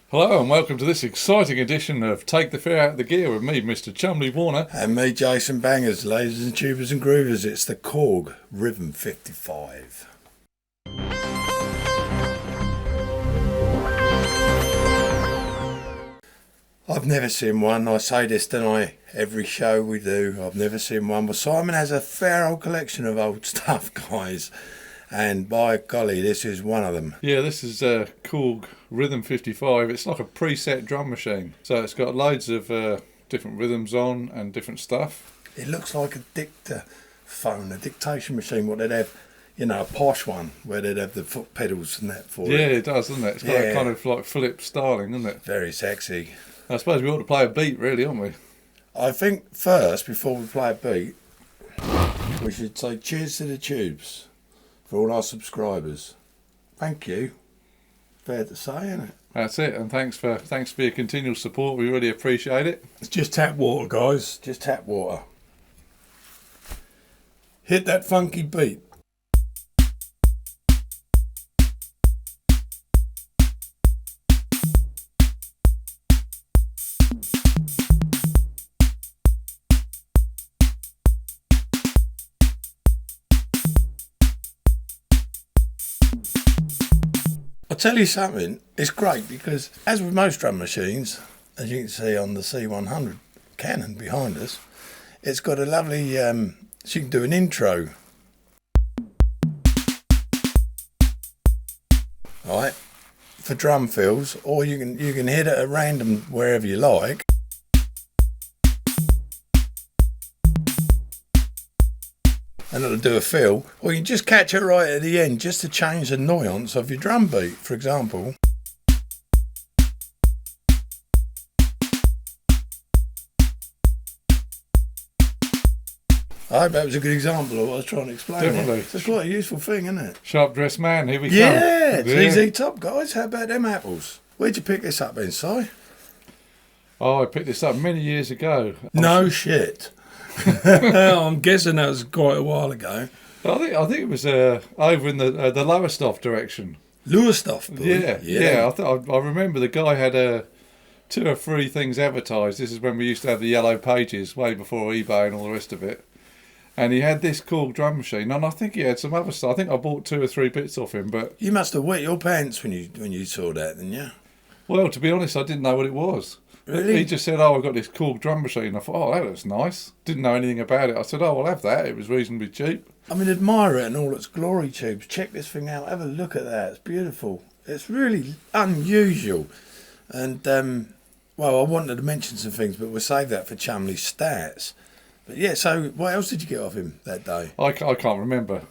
Hello and welcome to this exciting edition of Take the Fear Out of the Gear with me, Mr. Chumley Warner. And me, Jason Bangers, ladies and tubers and groovers. It's the Korg Rhythm 55. I've never seen one. I say this, don't I? Every show we do, I've never seen one. But Simon has a fair old collection of old stuff, guys. And by golly, this is one of them. Yeah, this is Korg Rhythm 55. It's like a preset drum machine. So it's got loads of different rhythms on and different stuff. It looks like a dictaphone, a dictation machine, what they'd have, you know, a posh one, where they'd have the foot pedals and that for Yeah, it. it does, doesn't it? It's got a kind of like Philip styling, doesn't it? Very sexy. I suppose we ought to play a beat, really, aren't we? I think first, before we play a beat, we should say cheers to the tubes for all our subscribers. Thank you. Fair to say, isn't it? That's it, and thanks for your continual support. We really appreciate it. It's just tap water, guys. Just tap water. Hit that funky beat. I'll tell you something, it's great because as with most drum machines, as you can see on the C100 Canon behind us, it's got a lovely, so you can do an intro. Right, for drum fills, or you can hit it at random wherever you like. And it'll do a fill, or you can just catch it right at the end just to change the nuance of your drum beat, for example. I hope that was a good example of what I was trying to explain. Definitely. It's quite a useful thing, isn't it? Sharp dressed man, here we come. Yeah, it's easy top, guys. How about them apples? Where'd you pick this up then, Si? Oh, I picked this up many years ago. No shit. I'm guessing that was quite a while ago. I think it was over in the Lowestoft direction. Lowestoft, boy. Yeah. I remember the guy had 2 or 3 things advertised. This is when we used to have the yellow pages, way before eBay and all the rest of it. And he had this Korg drum machine, and I think he had some other stuff. I think I bought 2 or 3 bits off him. But you must have wet your pants when you saw that, didn't you? Well, to be honest, I didn't know what it was. Really? He just said, "Oh, I've got this Korg drum machine." I thought, "Oh, that looks nice." Didn't know anything about it. I said, "Oh, I'll have that." It was reasonably cheap. I mean, admire it in all its glory, tubes. Check this thing out. Have a look at that. It's beautiful. It's really unusual. And, well, I wanted to mention some things, but we'll save that for Chumley's stats. But yeah, so what else did you get off him that day? I can't remember.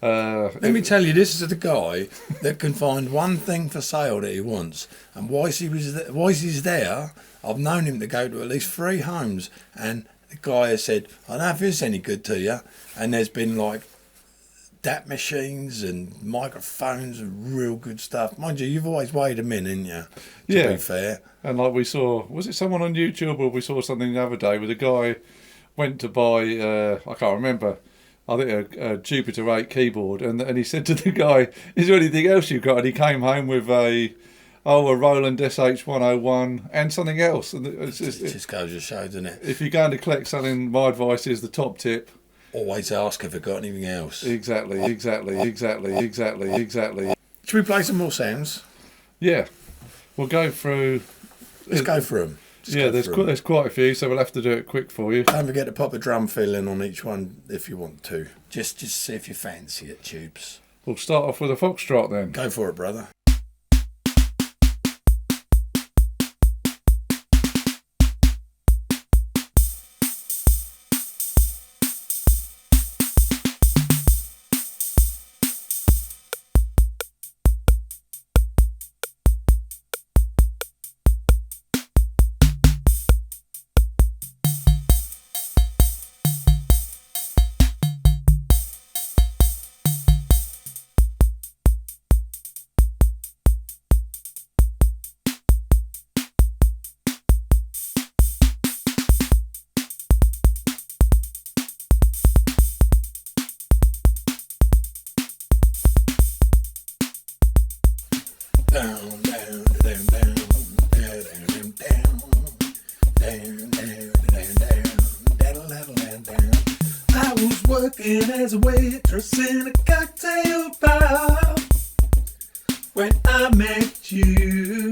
Let me tell you, this is the guy that can find one thing for sale that he wants. And whilst he's there, I've known him to go to at least 3 homes. And the guy has said, "I don't know if it's any good to you." And there's been like DAT machines and microphones and real good stuff. Mind you, you've always weighed them in, haven't you? To be fair. And like we saw, was it someone on YouTube or we saw something the other day where the guy went to buy, I can't remember, I think a Jupiter 8 keyboard, and he said to the guy, "Is there anything else you've got?" And he came home with a Roland SH101 and something else. And It just goes to show, doesn't it? if you're going to collect something, my advice is the top tip. Always ask if I've got anything else. Exactly. Should we play some more sounds? Yeah, we'll go through. Let's go for them. There's quite a few, so we'll have to do it quick for you. Don't forget to pop a drum fill in on each one if you want to. Just see if you fancy it, tubes. We'll start off with a foxtrot then. Go for it, brother. I was working as a waitress in a cocktail bar when I met you.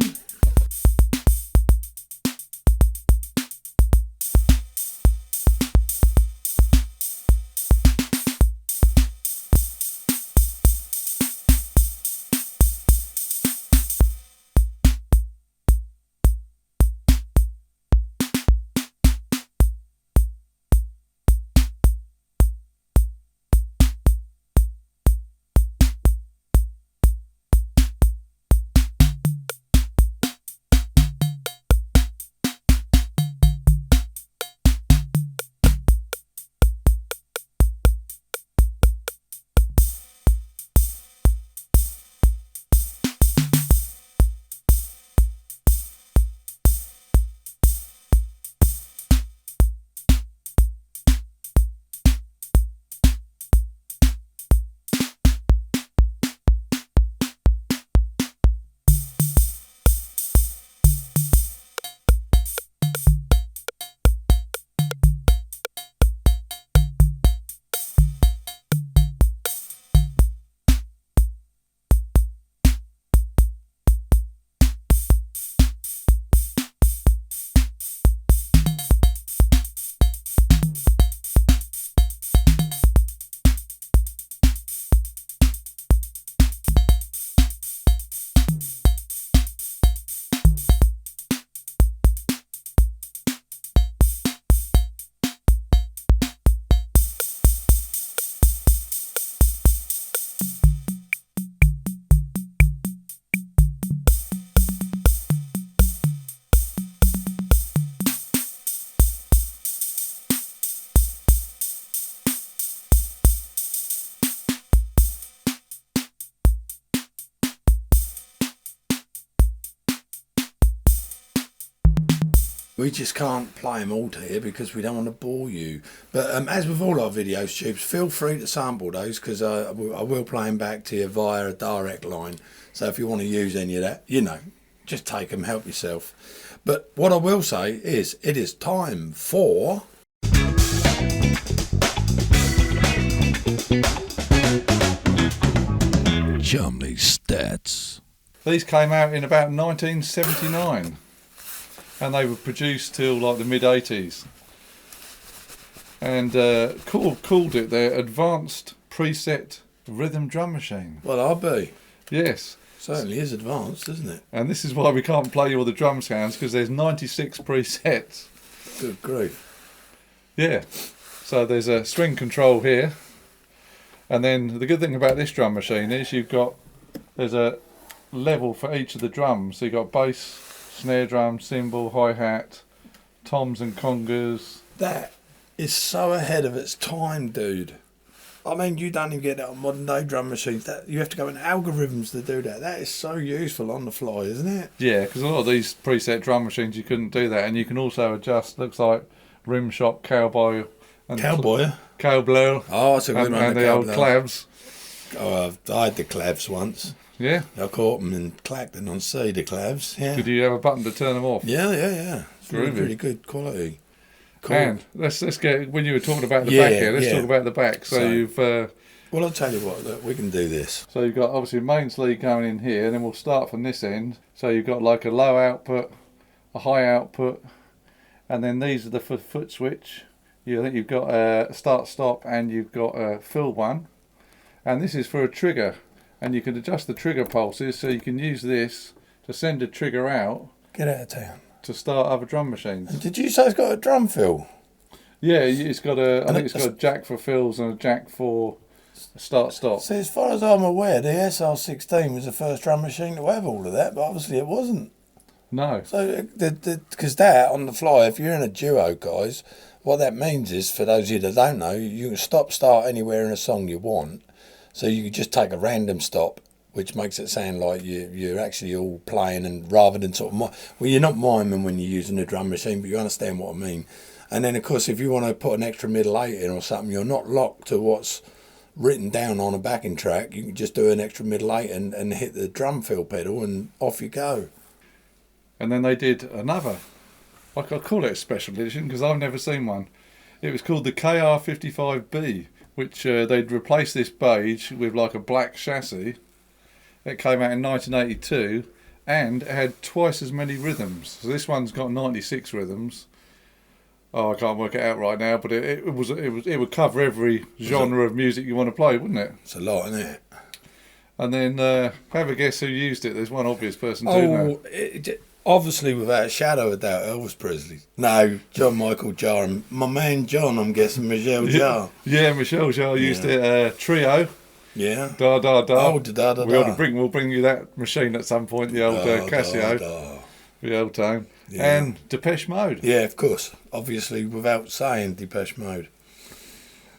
We just can't play them all to here because we don't want to bore you. But as with all our videos, Tubes, feel free to sample those because I will play them back to you via a direct line. So if you want to use any of that, you know, just take them, help yourself. But what I will say is it is time for... Chumley Stats. These came out in about 1979. And they were produced till like the mid-80s. And called it their Advanced Preset Rhythm Drum Machine. Well, I'll be. Yes. Certainly is advanced, isn't it? And this is why we can't play you all the drum sounds, because there's 96 presets. Good grief. Yeah. So there's a string control here. And then the good thing about this drum machine is there's a level for each of the drums. So you've got bass, snare drum, cymbal, hi-hat, toms and congas. That is so ahead of its time, dude. I mean, you don't even get that on modern day drum machines. You have to go in algorithms to do that. That is so useful on the fly, isn't it? Yeah, because a lot of these preset drum machines, you couldn't do that. And you can also adjust, looks like rim shot, cowboy. And Cowboy? Cowblow. Oh, that's a good one. And the old clavs. Oh, I had the clavs once. Yeah. I caught them in Clacton on sea, the clavs. Yeah. Did you have a button to turn them off? Yeah. It's really pretty good quality. Cool. And let's get, when you were talking about the back here, let's talk about the back. So you've... well, I'll tell you what, look, we can do this. So you've got obviously main sleeve going in here, and then we'll start from this end. So you've got like a low output, a high output, and then these are the foot switch. I think you've got a start stop and you've got a fill one. And this is for a trigger. And you can adjust the trigger pulses, so you can use this to send a trigger out. Get out of town. To start other drum machines. And did you say it's got a drum fill? Yeah, it's got I think it's got a jack for fills and a jack for start stop. See, as far as I'm aware, the SR16 was the first drum machine to have all of that, but obviously it wasn't. No. So, because that on the fly, if you're in a duo, guys, what that means is, for those of you that don't know, you can stop start anywhere in a song you want. So you can just take a random stop, which makes it sound like you're actually all playing, and rather than sort of... well, you're not miming when you're using a drum machine, but you understand what I mean. And then, of course, if you want to put an extra middle eight in or something, you're not locked to what's written down on a backing track. You can just do an extra middle eight and hit the drum fill pedal, and off you go. And then they did another I call it a special edition because I've never seen one. It was called the KR55B, which they'd replaced this beige with like a black chassis. It came out in 1982, and it had twice as many rhythms. So this one's got 96 rhythms. Oh, I can't work it out right now, but it would cover every genre of music you want to play, wouldn't it? It's a lot, isn't it? And then have a guess who used it. There's one obvious person too. Obviously, without a shadow of doubt, Elvis Presley. No, Jean-Michel Jarre. My man John, I'm guessing, Michel Jarre. Yeah, Michel Jarre used it. Trio. Yeah. Da da da. Oh, da da da. We'll bring you that machine at some point. The old Casio. The old time. Yeah. And Depeche Mode. Yeah, of course. Obviously, without saying Depeche Mode.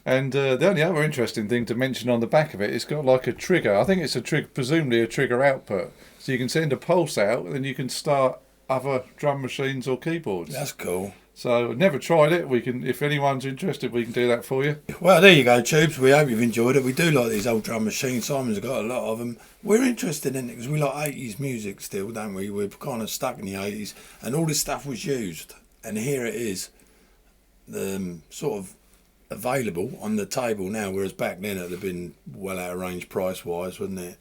And the only other interesting thing to mention on the back of it, it's got like a trigger. I think it's presumably a trigger output. So you can send a pulse out, and then you can start other drum machines or keyboards. That's cool. So I've never tried it. We can, if anyone's interested, we can do that for you. Well, there you go, Tubes. We hope you've enjoyed it. We do like these old drum machines. Simon's got a lot of them. We're interested in it because we like 80s music still, don't we? We're kind of stuck in the 80s, and all this stuff was used. And here it is, sort of available on the table now, whereas back then it'd have been well out of range price-wise, wouldn't it?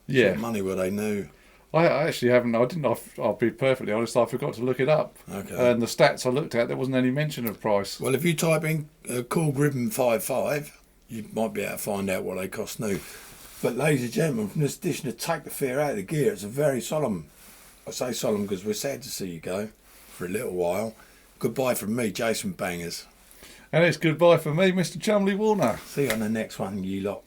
Yeah. What money were they new? I actually haven't. I'll be perfectly honest. I forgot to look it up. Okay. And the stats I looked at, there wasn't any mention of price. Well, if you type in Korg Rhythm 55, you might be able to find out what they cost new. But ladies and gentlemen, from this edition of Take the Fear Out of the Gear, it's a very solemn. I say solemn because we're sad to see you go for a little while. Goodbye from me, Jason Bangers. And it's goodbye from me, Mr. Chumley Warner. See you on the next one, you lot.